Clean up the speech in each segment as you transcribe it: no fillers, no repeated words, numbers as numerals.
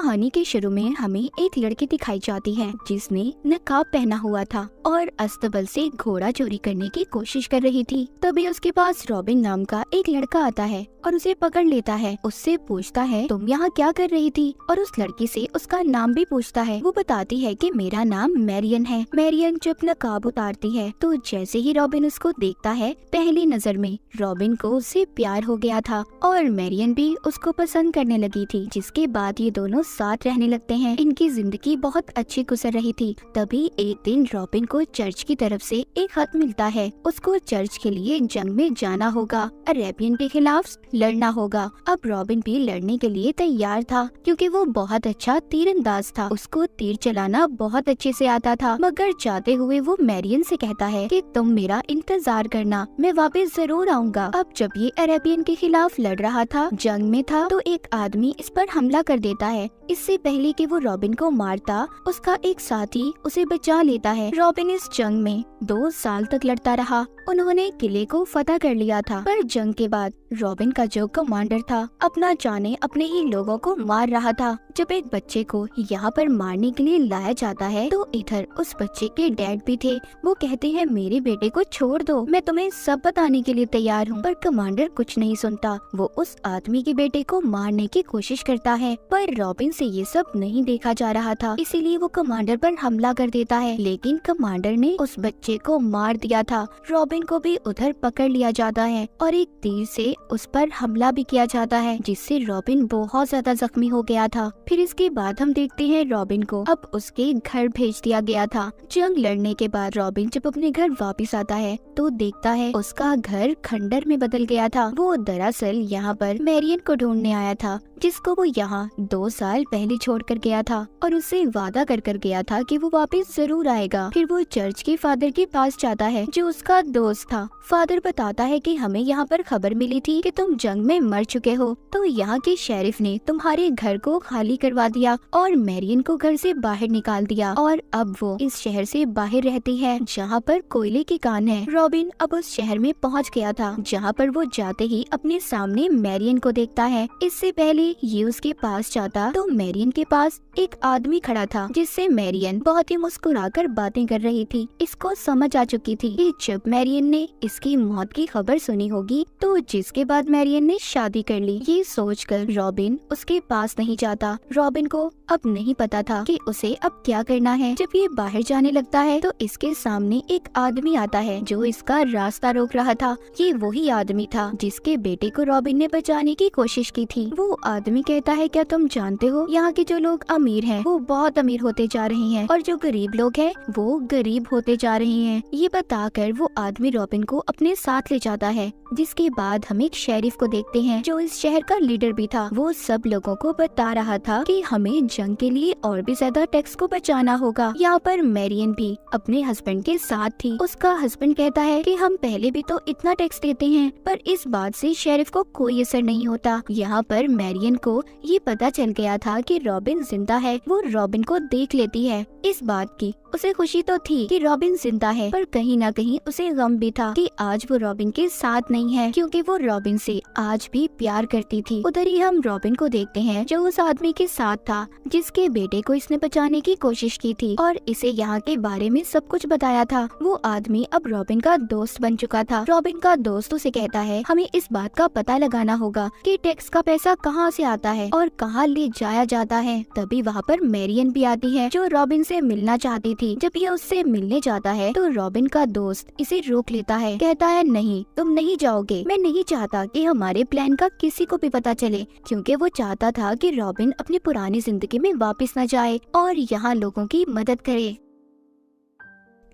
कहानी के शुरू में हमें एक लड़की दिखाई जाती है जिसने नकाब पहना हुआ था और अस्तबल से घोड़ा चोरी करने की कोशिश कर रही थी। तभी उसके पास रॉबिन नाम का एक लड़का आता है और उसे पकड़ लेता है। उससे पूछता है तुम यहाँ क्या कर रही थी, और उस लड़की से उसका नाम भी पूछता है। वो बताती है कि मेरा नाम मैरियन है। मैरियन जब नकाब उतारती है तो जैसे ही रॉबिन उसको देखता है, पहली नजर में रॉबिन को उससे प्यार हो गया था और मैरियन भी उसको पसंद करने लगी थी। जिसके बाद ये दोनों साथ रहने लगते हैं। इनकी जिंदगी बहुत अच्छी गुजर रही थी। तभी एक दिन रॉबिन को चर्च की तरफ से एक खत मिलता है। उसको चर्च के लिए जंग में जाना होगा, अरेबियन के खिलाफ लड़ना होगा। अब रॉबिन भी लड़ने के लिए तैयार था क्योंकि वो बहुत अच्छा तीरंदाज था। उसको तीर चलाना बहुत अच्छे से आता था। मगर जाते हुए वो मैरियन से कहता है कि तुम मेरा इंतजार करना, मैं वापस जरूर आऊंगा। अब जब ये अरेबियन के खिलाफ लड़ रहा था, जंग में था, तो एक आदमी इस पर हमला कर देता है। इससे पहले कि वो रॉबिन को मारता, उसका एक साथी उसे बचा लेता है। रॉबिन इस जंग में 2 साल तक लड़ता रहा। उन्होंने किले को फतह कर लिया था। पर जंग के बाद रॉबिन का जो कमांडर था, अपना जाने अपने ही लोगों को मार रहा था। जब एक बच्चे को यहाँ पर मारने के लिए लाया जाता है तो इधर उस बच्चे के डैड भी थे। वो कहते हैं मेरे बेटे को छोड़ दो, मैं तुम्हें सब बताने के लिए तैयार हूँ। पर कमांडर कुछ नहीं सुनता। वो उस आदमी के बेटे को मारने की कोशिश करता है, पर रॉबिन से ये सब नहीं देखा जा रहा था, इसीलिए वो कमांडर पर हमला कर देता है। लेकिन कमांडर ने उस बच्चे को मार दिया था। रॉबिन को भी उधर पकड़ लिया जाता है और एक तीर से उस पर हमला भी किया जाता है, जिससे रॉबिन बहुत ज्यादा जख्मी हो गया था। फिर इसके बाद हम देखते हैं रॉबिन को अब उसके घर भेज दिया गया था। जंग लड़ने के बाद रॉबिन जब अपने घर वापस आता है तो देखता है उसका घर खंडर में बदल गया था। वो दरअसल यहाँ पर मैरियन को ढूंढने आया था, जिसको वो यहाँ 2 साल पहले छोड़ कर गया था और उससे वादा कर गया था कि वो वापस जरूर आएगा। फिर वो चर्च के फादर के पास जाता है जो उसका दोस्त था। फादर बताता है कि हमें यहाँ पर खबर मिली थी कि तुम जंग में मर चुके हो, तो यहाँ के शेरिफ ने तुम्हारे घर को खाली करवा दिया और मैरियन को घर से बाहर निकाल दिया और अब वो इस शहर से बाहर रहती है जहाँ पर कोयले की कान है। रॉबिन अब उस शहर में पहुँच गया था जहाँ पर वो जाते ही अपने सामने मैरियन को देखता है। इससे पहले ये उसके पास जाता तो मैरियन के पास एक आदमी खड़ा था जिससे मैरियन बहुत ही मुस्कुराकर बातें कर रही थी। इसको समझ आ चुकी थी कि जब मैरियन ने इसकी मौत की खबर सुनी होगी तो जिसके बाद मैरियन ने शादी कर ली। ये सोचकर रॉबिन उसके पास नहीं जाता। रॉबिन को अब नहीं पता था कि उसे अब क्या करना है। जब ये बाहर जाने लगता है तो इसके सामने एक आदमी आता है जो इसका रास्ता रोक रहा था। ये वही आदमी था जिसके बेटे को रॉबिन ने बचाने की कोशिश की थी। वो आदमी कहता है क्या तुम जानते हो यहाँ के जो लोग अमीर हैं वो बहुत अमीर होते जा रहे हैं और जो गरीब लोग हैं वो गरीब होते जा रहे हैं। ये बताकर वो आदमी रॉबिन को अपने साथ ले जाता है। जिसके बाद हम एक शेरिफ को देखते हैं जो इस शहर का लीडर भी था। वो सब लोगों को बता रहा था कि हमें जंग के लिए और भी ज्यादा टैक्स को बचाना होगा। यहाँ पर मैरियन भी अपने हस्बैंड के साथ थी। उसका हस्बैंड कहता है कि हम पहले भी तो इतना टैक्स देते हैं पर इस बात से शेरिफ को कोई असर नहीं होता। यहाँ पर मैरियन को ये पता चल गया था कि रॉबिन जिंदा है। वो रॉबिन को देख लेती है। इस बात की उसे खुशी तो थी कि रॉबिन जिंदा है, पर कहीं न कहीं उसे गम भी था कि आज वो रॉबिन के साथ नहीं है क्योंकि वो रॉबिन से आज भी प्यार करती थी। उधर ही हम रॉबिन को देखते हैं जो उस आदमी के साथ था जिसके बेटे को इसने बचाने की कोशिश की थी और इसे यहाँ के बारे में सब कुछ बताया था। वो आदमी अब रॉबिन का दोस्त बन चुका था। रॉबिन का दोस्त उसे कहता है हमें इस बात का पता लगाना होगा कि टैक्स का पैसा कहाँ से आता है और कहाँ ले जाया जाता है। तभी वहाँ पर मैरियन भी आती है जो रॉबिन से मिलना चाहती थी। जब ये उससे मिलने जाता है तो रॉबिन का दोस्त इसे रोक लेता है। कहता है नहीं, तुम नहीं जाओगे। मैं नहीं चाहता कि हमारे प्लान का किसी को भी पता चले, क्योंकि वो चाहता था कि रॉबिन अपनी पुरानी जिंदगी में वापस न जाए और यहाँ लोगों की मदद करे।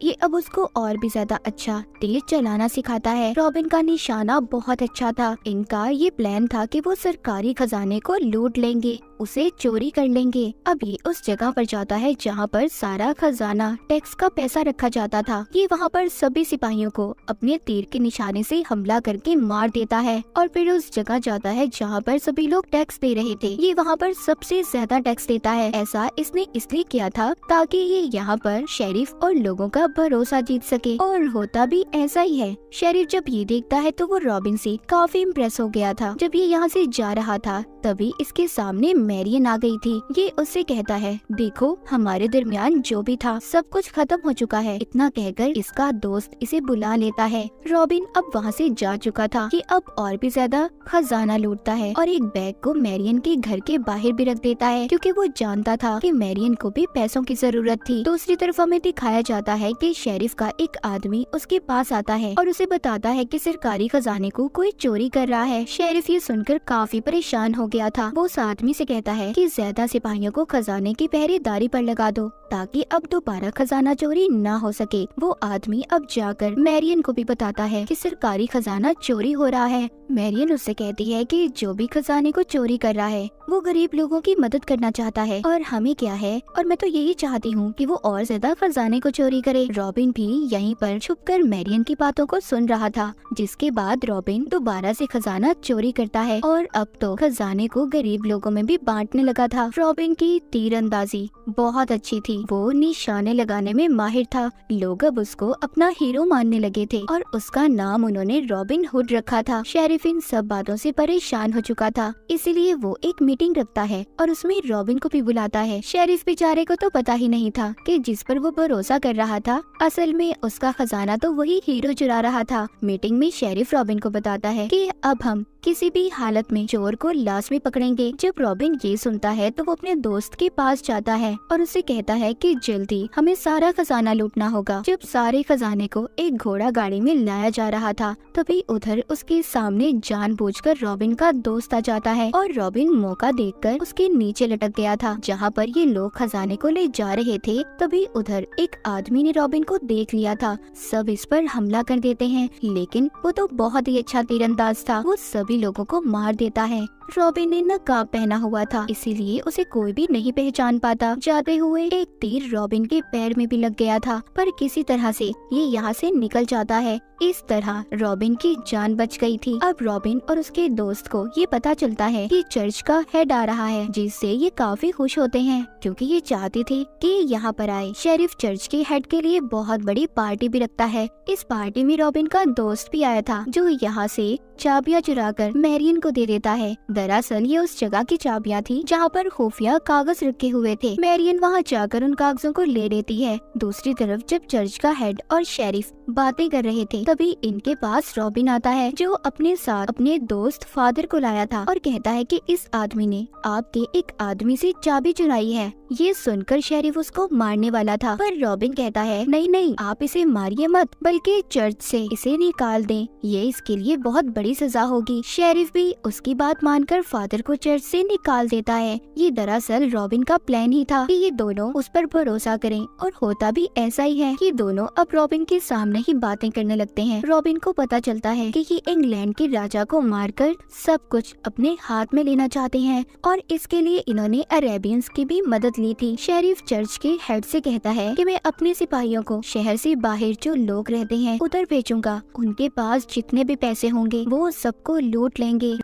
ये अब उसको और भी ज्यादा अच्छा तेज चलाना सिखाता है। रॉबिन का निशाना बहुत अच्छा था। इनका ये प्लान था कि वो सरकारी खजाने को लूट लेंगे, उसे चोरी कर लेंगे। अब ये उस जगह पर जाता है जहाँ पर सारा खजाना टैक्स का पैसा रखा जाता था। ये वहाँ पर सभी सिपाहियों को अपने तीर के निशाने से हमला करके मार देता है और फिर उस जगह जाता है जहाँ पर सभी लोग टैक्स दे रहे थे। ये वहाँ पर सबसे ज्यादा टैक्स देता है। ऐसा इसने इसलिए किया था ताकि ये यहाँ पर शेरिफ और लोगों का भरोसा जीत सके, और होता भी ऐसा ही है। शेरिफ जब ये देखता है तो वो रॉबिन से काफी इम्प्रेस हो गया था। जब ये यहाँ से जा रहा था तभी इसके सामने मैरियन आ गई थी। ये उससे कहता है, देखो हमारे दरमियान जो भी था सब कुछ खत्म हो चुका है। इतना कहकर इसका दोस्त इसे बुला लेता है। रॉबिन अब वहाँ से जा चुका था। ये अब और भी ज्यादा खजाना लूटता है और एक बैग को मैरियन के घर के बाहर भी रख देता है, क्योंकि वो जानता था कि मैरियन को भी पैसों की जरूरत थी। दूसरी तरफ हमें दिखाया जाता है कि शेरिफ का एक आदमी उसके पास आता है और उसे बताता है कि सरकारी खजाने को कोई चोरी कर रहा है। शेरिफ ये सुनकर काफी परेशान हो गया था। वो उस आदमी से कहता है कि ज्यादा सिपाहियों को खजाने की पहरेदारी पर लगा दो, ताकि अब दोबारा खजाना चोरी ना हो सके। वो आदमी अब जाकर मैरियन को भी बताता है कि सरकारी खजाना चोरी हो रहा है। मैरियन उससे कहती है कि जो भी खजाने को चोरी कर रहा है वो गरीब लोगों की मदद करना चाहता है, और हमें क्या है, और मैं तो यही चाहती हूँ कि वो और ज्यादा खजाने को चोरी करे। रॉबिन भी यहीं पर छुपकर मैरियन की बातों को सुन रहा था, जिसके बाद रॉबिन दोबारा से खजाना चोरी करता है और अब तो खजाने को गरीब लोगों में भी बांटने लगा था। रॉबिन की तीरंदाजी बहुत अच्छी थी। वो निशाने लगाने में माहिर था। लोग अब उसको अपना हीरो मानने लगे थे और उसका नाम उन्होंने रॉबिन हुड रखा था। शेरिफ इन सब बातों से परेशान हो चुका था, इसीलिए वो एक मीटिंग रखता है और उसमें रॉबिन को भी बुलाता है। शेरिफ बेचारे को तो पता ही नहीं था कि जिस पर वो भरोसा कर रहा था असल में उसका खजाना तो वही हीरो चुरा रहा था। मीटिंग में शेरिफ रॉबिन को बताता है कि अब हम किसी भी हालत में चोर को लाश में पकड़ेंगे। जब रॉबिन ये सुनता है तो वो अपने दोस्त के पास जाता है और उसे कहता है कि जल्दी हमें सारा खजाना लूटना होगा। जब सारे खजाने को एक घोड़ा गाड़ी में लाया जा रहा था तभी उधर उसके सामने जानबूझकर रॉबिन का दोस्त आ जाता है और रॉबिन मौका देखकर उसके नीचे लटक गया था जहाँ पर ये लोग खजाने को ले जा रहे थे। तभी उधर एक आदमी ने रॉबिन को देख लिया था। सब इस पर हमला कर देते हैं, लेकिन वो तो बहुत ही अच्छा तीरंदाज था। वो सभी लोगों को मार देता है। रॉबिन ने नकाब पहना हुआ था, इसीलिए उसे कोई भी नहीं पहचान पाता। जाते हुए एक तीर रॉबिन के पैर में भी लग गया था, पर किसी तरह से ये यहाँ से निकल जाता है। इस तरह रॉबिन की जान बच गई थी। अब रॉबिन और उसके दोस्त को ये पता चलता है कि चर्च का हेड आ रहा है, जिससे ये काफी खुश होते हैं क्योंकि ये चाहते थे कि यहाँ पर आए। शेरिफ चर्च के हेड के लिए बहुत बड़ी पार्टी भी रखता है। इस पार्टी में रॉबिन का दोस्त भी आया था, जो यहाँ से चाबियां चुराकर मैरियन को दे देता है। दरअसल ये उस जगह की चाबियां थी जहाँ पर खुफिया कागज रखे हुए थे। मैरियन वहाँ जाकर उन कागजों को ले लेती है। दूसरी तरफ जब चर्च का हेड और शेरिफ बातें कर रहे थे तभी इनके पास रॉबिन आता है, जो अपने साथ अपने दोस्त फादर को लाया था और कहता है कि इस आदमी ने आपके एक आदमी से चाबी चुराई है। ये सुनकर शेरिफ उसको मारने वाला था, पर रॉबिन कहता है नहीं नहीं, आप इसे मारिए मत, बल्कि चर्च से इसे निकाल दें। ये इसके लिए बहुत बड़ी सजा होगी। शेरिफ भी उसकी बात मानकर फादर को चर्च से निकाल देता है। ये दरअसल रॉबिन का प्लान ही था कि ये दोनों उस पर भरोसा करें, और होता भी ऐसा ही है कि दोनों अब रॉबिन के सामने ही बातें करने लगते हैं। रॉबिन को पता चलता है कि ये इंग्लैंड के राजा को मारकर सब कुछ अपने हाथ में लेना चाहते हैं और इसके लिए इन्होंने अरेबियंस की भी मदद ली थी। शेरिफ चर्च के हेड से कहता है कि मैं अपने सिपाहियों को शहर से बाहर जो लोग रहते हैं उधर भेजूंगा। उनके पास जितने भी पैसे होंगे वो सबको लूट लेंगे।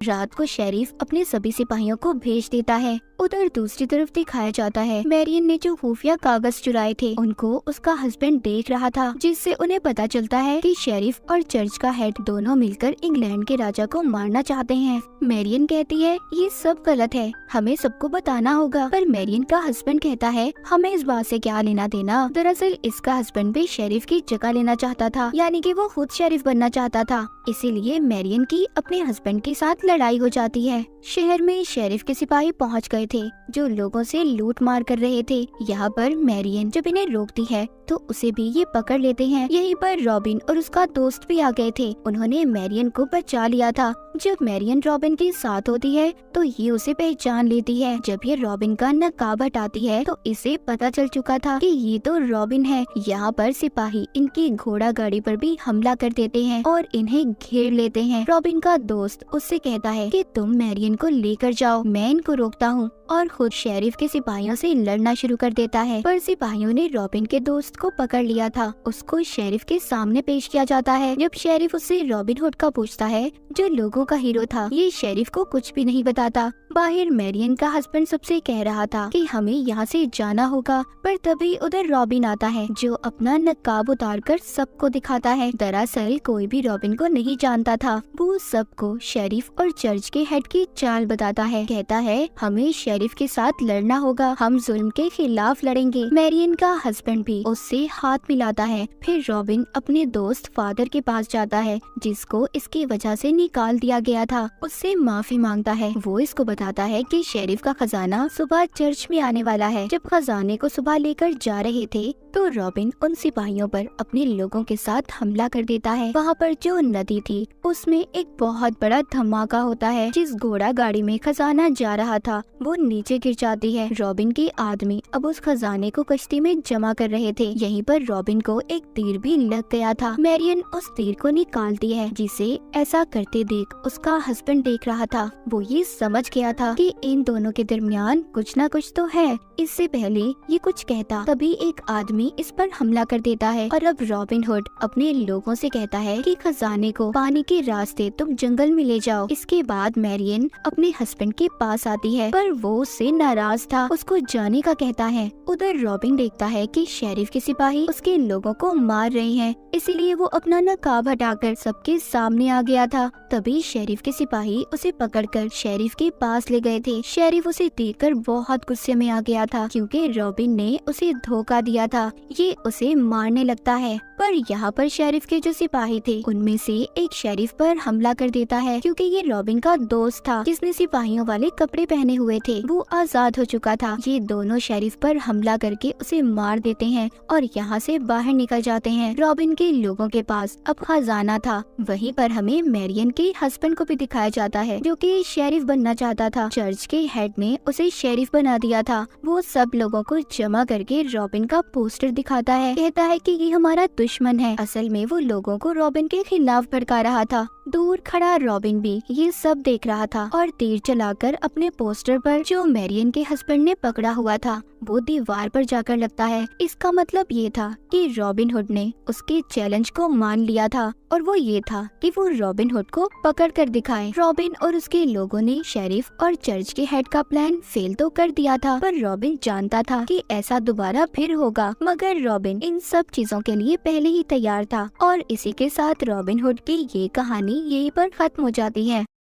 रात को शेरिफ अपने सभी सिपाहियों को भेज देता है। उधर दूसरी तरफ दिखाया जाता है मैरियन ने जो खुफिया कागज चुराए थे उनको उसका हस्बैंड देख रहा था, जिससे उन्हें पता चलता है कि शेरिफ और चर्च का हेड दोनों मिलकर इंग्लैंड के राजा को मारना चाहते हैं। मैरियन कहती है ये सब गलत है, हमें सबको बताना होगा, पर मैरियन का हस्बैंड कहता है हमें इस बात से क्या लेना देना। दरअसल इसका हस्बैंड भी शेरिफ की जगह लेना चाहता था, यानी कि वो खुद शेरिफ बनना चाहता था। इसीलिए मैरियन की अपने हस्बैंड के साथ लड़ाई हो जाती है। शहर में शेरिफ के सिपाही पहुंच गए थे जो लोगों से लूट मार कर रहे थे। यहाँ पर मैरियन जब इन्हें रोकती है तो उसे भी ये पकड़ लेते हैं। यहीं पर रॉबिन और उसका दोस्त भी आ गए थे, उन्होंने मैरियन को बचा लिया था। जब मैरियन रॉबिन के साथ होती है तो ये उसे पहचान लेती है। जब ये रॉबिन का नकाब हटाती है तो इसे पता चल चुका था कि ये तो रॉबिन है। यहाँ पर सिपाही इनकी घोड़ा गाड़ी पर भी हमला कर देते हैं और इन्हें घेर लेते हैं। रॉबिन का दोस्त उससे कहता है कि तुम मैरियन को लेकर जाओ, मैं इनको रोकता हूँ, और खुद शेरिफ के सिपाहियों से लड़ना शुरू कर देता है। पर सिपाहियों ने रॉबिन के दोस्त को पकड़ लिया था। उसको शेरिफ के सामने पेश किया जाता है। जब शेरिफ उससे रॉबिन हुड का पूछता है जो लोगों का हीरो था, ये शेरिफ को कुछ भी नहीं बताता। बाहर मैरियन का हस्बैंड सबसे कह रहा था कि हमें यहाँ से जाना होगा, पर तभी उधर रॉबिन आता है जो अपना नकाब उतारकर सबको दिखाता है। दरअसल कोई भी रॉबिन को नहीं जानता था। वो सबको शेरिफ और चर्च के हेड की चाल बताता है। कहता है हमें शेरिफ के साथ लड़ना होगा, हम जुल्म के खिलाफ लड़ेंगे। मैरियन का हस्बैंड भी उससे हाथ मिलाता है। फिर रॉबिन अपने दोस्त फादर के पास जाता है जिसको इसकी वजह से निकाल दिया गया था। उससे माफी मांगता है। वो इसको बताता है कि शेरिफ का खजाना सुबह चर्च में आने वाला है। जब खजाने को सुबह लेकर जा रहे थे तो रॉबिन उन सिपाहियों पर अपने लोगों के साथ हमला कर देता है। वहाँ पर जो नदी थी उसमें एक बहुत बड़ा धमाका होता है। जिस घोड़ा गाड़ी में खजाना जा रहा था वो नीचे गिर जाती है। रॉबिन के आदमी अब उस खजाने को कश्ती में जमा कर रहे थे। यहीं पर रॉबिन को एक तीर भी लग गया था। मैरियन उस तीर को निकालती है जिसे ऐसा करते देख उसका हस्बैंड देख रहा था। वो ये समझ गया था कि इन दोनों के दरमियान कुछ न कुछ तो है। इससे पहले ये कुछ कहता तभी एक आदमी इस पर हमला कर देता है और अब रॉबिन हुड अपने लोगों से कहता है कि खजाने को पाने के रास्ते तुम जंगल में ले जाओ। इसके बाद मैरियन अपने हस्बैंड के पास आती है पर वो उससे नाराज था, उसको जाने का कहता है। उधर रॉबिन देखता है कि शेरिफ के सिपाही उसके लोगों को मार रहे हैं, इसीलिए वो अपना नकाब हटाकर सबके सामने आ गया था। तभी शेरिफ के सिपाही उसे पकड़कर शेरिफ के पास ले गए थे। शेरिफ उसे देखकर बहुत गुस्से में आ गया था क्योंकि रॉबिन ने उसे धोखा दिया था। ये उसे मारने लगता है पर यहाँ पर शेरिफ के जो सिपाही थे उनमें से एक शेरिफ पर हमला कर देता है क्योंकि ये रॉबिन का दोस्त था जिसने सिपाहियों वाले कपड़े पहने हुए थे। वो आजाद हो चुका था। ये दोनों शेरिफ पर हमला करके उसे मार देते हैं और यहाँ से बाहर निकल जाते हैं। रॉबिन के लोगों के पास अब खजाना था। वहीं पर हमें मैरियन के हस्बैंड को भी दिखाया जाता है जो कि शेरिफ बनना चाहता था। चर्च के हेड ने उसे शेरिफ बना दिया था। वो सब लोगों को जमा करके रॉबिन का पोस्टर दिखाता है। कहता है कि ये हमारा दुश्मन है। असल में वो लोगों को रॉबिन के खिलाफ भड़का रहा था। दूर खड़ा रॉबिन भी ये सब देख रहा था और तीर चलाकर अपने पोस्टर पर जो मैरियन के हस्बैंड ने पकड़ा हुआ था वो दीवार पर जाकर लगता है। इसका मतलब ये था कि रॉबिन हुड ने उसके चैलेंज को मान लिया था और वो ये था कि वो रॉबिन हुड को पकड़ कर दिखाए। रॉबिन और उसके लोगों ने शेरिफ और चर्च के हेड का प्लान फेल तो कर दिया था पर रॉबिन जानता था कि ऐसा दोबारा फिर होगा, मगर रॉबिन इन सब चीजों के लिए पहले ही तैयार था। और इसी के साथ रॉबिन हुड की ये कहानी यहीं पर खत्म हो जाती है।